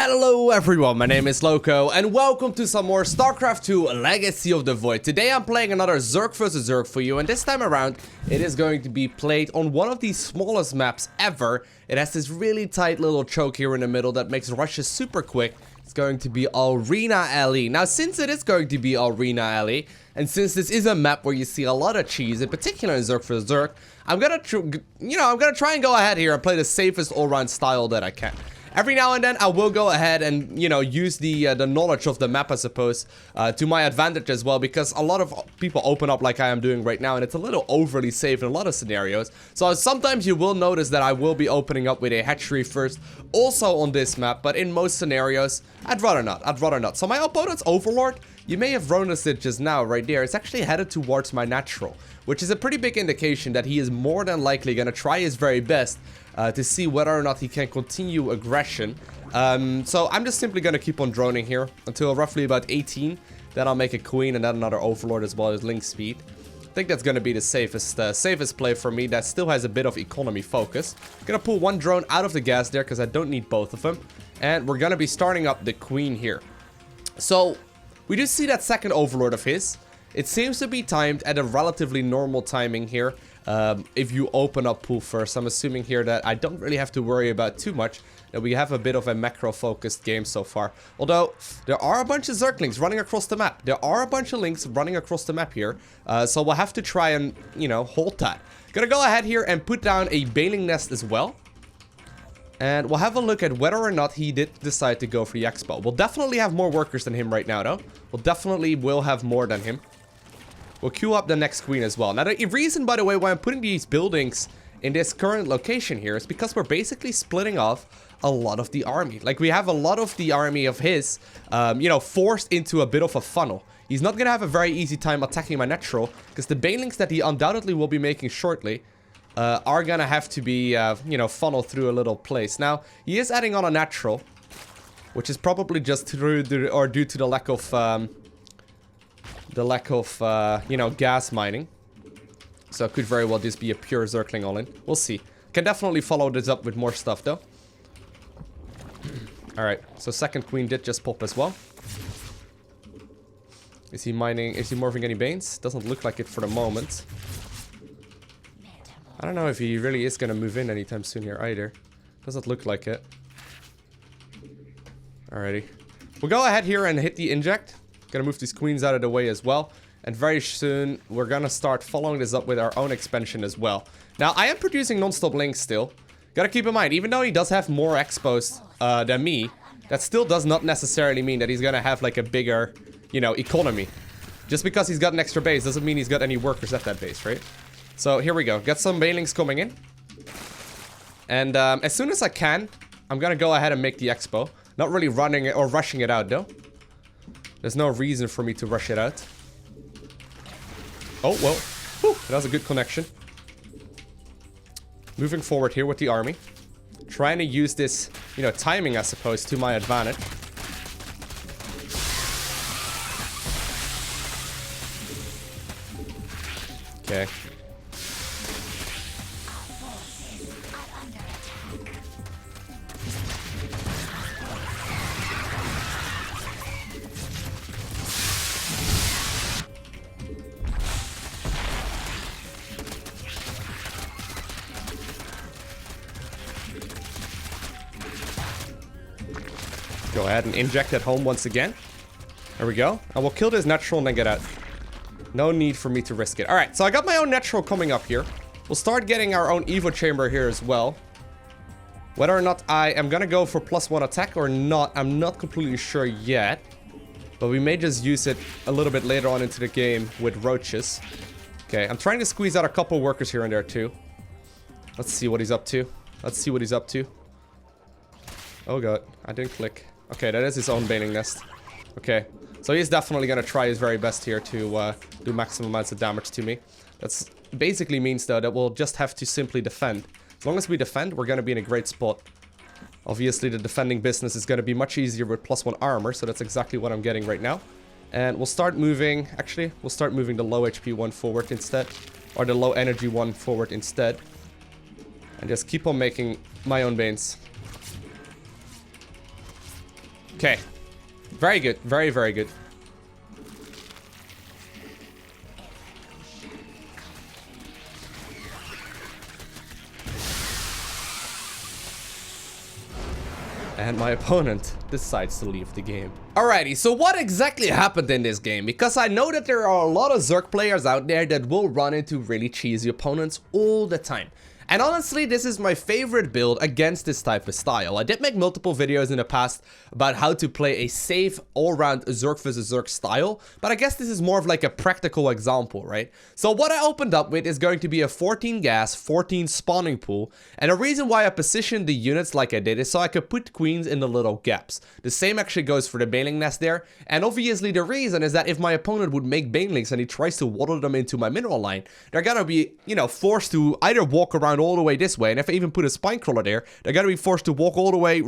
Hello everyone, my name is Lowko and welcome to some more StarCraft 2 Legacy of the Void. Today I'm playing another Zerg vs Zerg for you, and this time around it is going to be played on one of the smallest maps ever. It has this really tight little choke here in the middle that makes rushes super quick. It's going to be Arena Alley. Now since it is going to be Arena Alley, and since this is a map where you see a lot of cheese, in particular in Zerg vs Zerg, I'm gonna try and go ahead here and play the safest all-round style that I can. Every now and then I will go ahead and, use the knowledge of the map, I suppose, to my advantage as well, because a lot of people open up like I am doing right now, and it's a little overly safe in a lot of scenarios. So sometimes you will notice that I will be opening up with a hatchery first, also on this map, but in most scenarios, I'd rather not. So my opponent's Overlord, you may have noticed it just now right there, it's actually headed towards my natural, which is a pretty big indication that he is more than likely gonna try his very best to see whether or not he can continue aggression. So I'm just simply gonna keep on droning here until roughly about 18. Then I'll make a queen and then another overlord as well as link speed. I think that's gonna be the safest play for me. That still has a bit of economy focus. Gonna pull one drone out of the gas there because I don't need both of them. And we're gonna be starting up the queen here. So we do see that second overlord of his. It seems to be timed at a relatively normal timing here. If you open up pool first, I'm assuming here that I don't really have to worry about too much, that we have a bit of a macro-focused game so far. Although, there are a bunch of Zerglings running across the map. There are a bunch of links running across the map here. So we'll have to try and, hold that. Gonna go ahead here and put down a baling nest as well. And we'll have a look at whether or not he did decide to go for the expo. We'll definitely have more workers than him right now, though. We'll definitely will have more than him. We'll queue up the next queen as well. Now, the reason, by the way, why I'm putting these buildings in this current location here is because we're basically splitting off a lot of the army. Like, we have a lot of the army of his, forced into a bit of a funnel. He's not going to have a very easy time attacking my natural, because the banelings that he undoubtedly will be making shortly are going to have to be, funneled through a little place. Now, he is adding on a natural, which is probably just due to the lack of gas mining. So it could very well just be a pure Zergling all-in. We'll see. Can definitely follow this up with more stuff, though. Alright, so second queen did just pop as well. Is he mining? Is he morphing any banes? Doesn't look like it for the moment. I don't know if he really is going to move in anytime soon here either. Doesn't look like it. Alrighty. We'll go ahead here and hit the inject. Gonna move these queens out of the way as well. And very soon, we're gonna start following this up with our own expansion as well. Now, I am producing non-stop links still. Gotta keep in mind, even though he does have more expos than me, that still does not necessarily mean that he's gonna have like a bigger, economy. Just because he's got an extra base doesn't mean he's got any workers at that base, right? So here we go. Got some banelings coming in. And as soon as I can, I'm gonna go ahead and make the expo. Not really running it or rushing it out though. There's no reason for me to rush it out. Oh, well. Whew, that was a good connection. Moving forward here with the army. Trying to use this, timing, I suppose, to my advantage. Okay. Go ahead and inject at home once again. There we go. I will kill this natural and then get out. No need for me to risk it. Alright, so I got my own natural coming up here. We'll start getting our own Evo chamber here as well. Whether or not I am gonna go for +1 attack or not, I'm not completely sure yet. But we may just use it a little bit later on into the game with roaches. Okay, I'm trying to squeeze out a couple workers here and there too. Let's see what he's up to. Oh god, I didn't click. Okay, that is his own baning nest. Okay, so he's definitely gonna try his very best here to do maximum amounts of damage to me. That's basically means though that we'll just have to simply defend. As long as we defend, we're gonna be in a great spot. Obviously, the defending business is gonna be much easier with +1 armor, so that's exactly what I'm getting right now. And we'll start moving, actually, we'll start moving the low HP one forward instead. Or the low energy one forward instead. And just keep on making my own banes. Okay. Very good. Very, very good. And my opponent decides to leave the game. Alrighty, so what exactly happened in this game? Because I know that there are a lot of Zerg players out there that will run into really cheesy opponents all the time. And honestly, this is my favorite build against this type of style. I did make multiple videos in the past about how to play a safe all-round Zerg vs Zerg style, but I guess this is more of like a practical example, right? So what I opened up with is going to be a 14 gas, 14 spawning pool, and the reason why I positioned the units like I did is so I could put queens in the little gaps. The same actually goes for the baneling nest there, and obviously the reason is that if my opponent would make banelings and he tries to waddle them into my mineral line, they're gonna be, you know, forced to either walk around all the way this way, and if I even put a spine crawler there, they're gonna be forced to walk all the way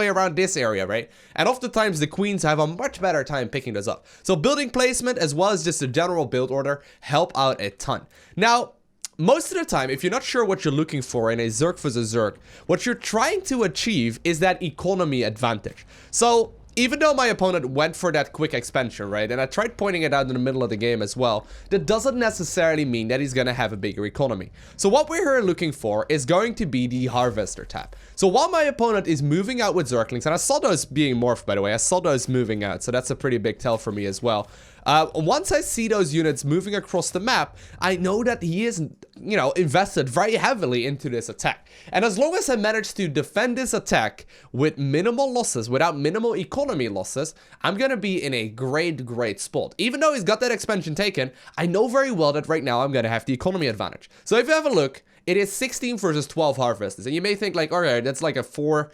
around this area, right? And oftentimes the queens have a much better time picking this up. So building placement as well as just a general build order help out a ton. Now, most of the time, if you're not sure what you're looking for in a Zerg vs Zerg, what you're trying to achieve is that economy advantage. So even though my opponent went for that quick expansion, right, and I tried pointing it out in the middle of the game as well, that doesn't necessarily mean that he's going to have a bigger economy. So what we're here looking for is going to be the Harvester tab. So while my opponent is moving out with Zerglings, and I saw those being morphed, by the way, I saw those moving out, so that's a pretty big tell for me as well. Once I see those units moving across the map, I know that he is, you know, invested very heavily into this attack. And as long as I manage to defend this attack with minimal losses, without minimal economy losses, I'm gonna be in a great spot. Even though he's got that expansion taken, I know very well that right now I'm gonna have the economy advantage. So if you have a look, it is 16 versus 12 harvesters. And you may think like, alright, that's like a 4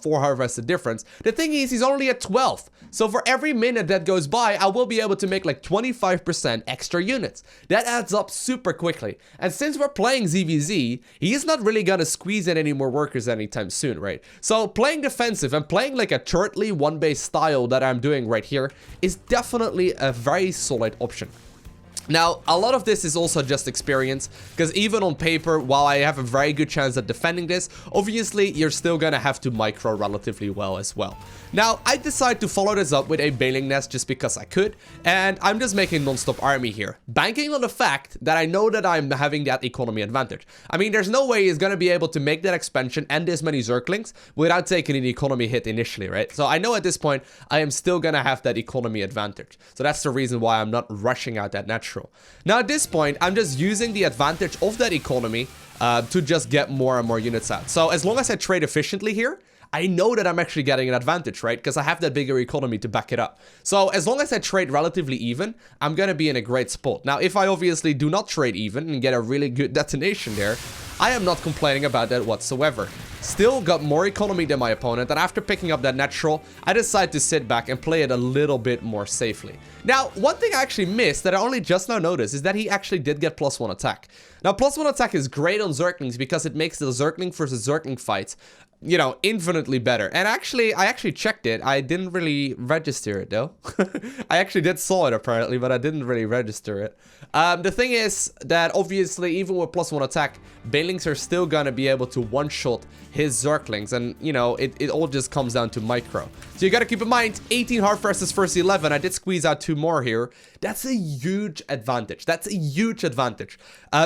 harvester difference. The thing is, he's only at 12. So for every minute that goes by, I will be able to make like 25% extra units. That adds up super quickly. And since we're playing ZVZ, he's not really gonna squeeze in any more workers anytime soon, right? So playing defensive and playing like a turtly one-base style that I'm doing right here is definitely a very solid option. Now, a lot of this is also just experience, because even on paper, while I have a very good chance at defending this, obviously you're still gonna have to micro relatively well as well. Now, I decided to follow this up with a baneling nest just because I could, and I'm just making non-stop army here, banking on the fact that I know that I'm having that economy advantage. I mean, there's no way he's gonna be able to make that expansion and this many Zerglings without taking an economy hit initially, right? So I know at this point, I am still gonna have that economy advantage. So that's the reason why I'm not rushing out that natural. Now at this point, I'm just using the advantage of that economy to just get more and more units out. So as long as I trade efficiently here, I know that I'm actually getting an advantage, right? Because I have that bigger economy to back it up. So as long as I trade relatively even, I'm going to be in a great spot. Now, if I obviously do not trade even and get a really good detonation there, I am not complaining about that whatsoever. Still got more economy than my opponent, and after picking up that natural, I decided to sit back and play it a little bit more safely. Now, one thing I actually missed that I only just now noticed is that he actually did get +1 attack. Now, +1 attack is great on Zerglings because it makes the Zergling versus Zergling fights, you know, infinitely better. And actually, I actually checked it. I didn't really register it though. I actually did saw it apparently, but I didn't really register it. The thing is that obviously, even with +1 attack, banelings are still gonna be able to one-shot his Zerglings, and you know, it all just comes down to micro. So you gotta keep in mind, 18 hard versus first 11. I did squeeze out 2 more here. That's a huge advantage. That's a huge advantage.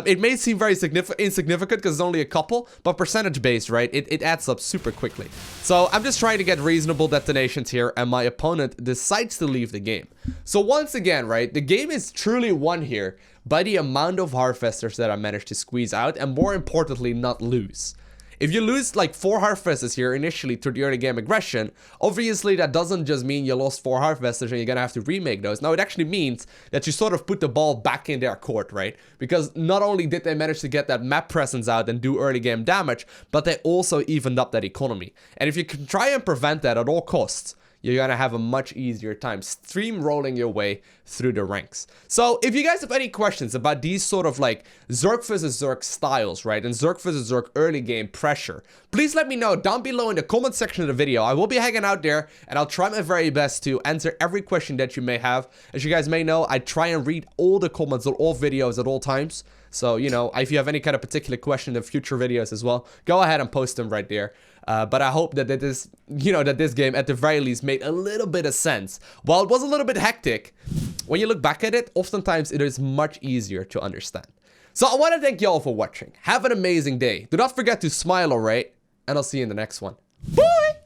It may seem very insignificant because it's only a couple, but percentage based, right? It adds up super quickly. So I'm just trying to get reasonable detonations here, and my opponent decides to leave the game. So once again, right, the game is truly won here by the amount of harvesters that I managed to squeeze out, and more importantly, not lose. If you lose like 4 harvesters here initially through the early game aggression, obviously that doesn't just mean you lost 4 harvesters and you're gonna have to remake those. No, it actually means that you sort of put the ball back in their court, right? Because not only did they manage to get that map presence out and do early game damage, but they also evened up that economy. And if you can try and prevent that at all costs, you're gonna have a much easier time steamrolling your way through the ranks. So if you guys have any questions about these sort of like Zerg vs Zerg styles, right, and Zerg vs Zerg early game pressure, please let me know down below in the comment section of the video. I will be hanging out there, and I'll try my very best to answer every question that you may have. As you guys may know, I try and read all the comments on all videos at all times. So, you know, if you have any kind of particular question in future videos as well, go ahead and post them right there. But I hope that this game at the very least made a little bit of sense. While it was a little bit hectic, when you look back at it, oftentimes it is much easier to understand. So I want to thank you all for watching. Have an amazing day. Do not forget to smile or rate, and I'll see you in the next one. Bye!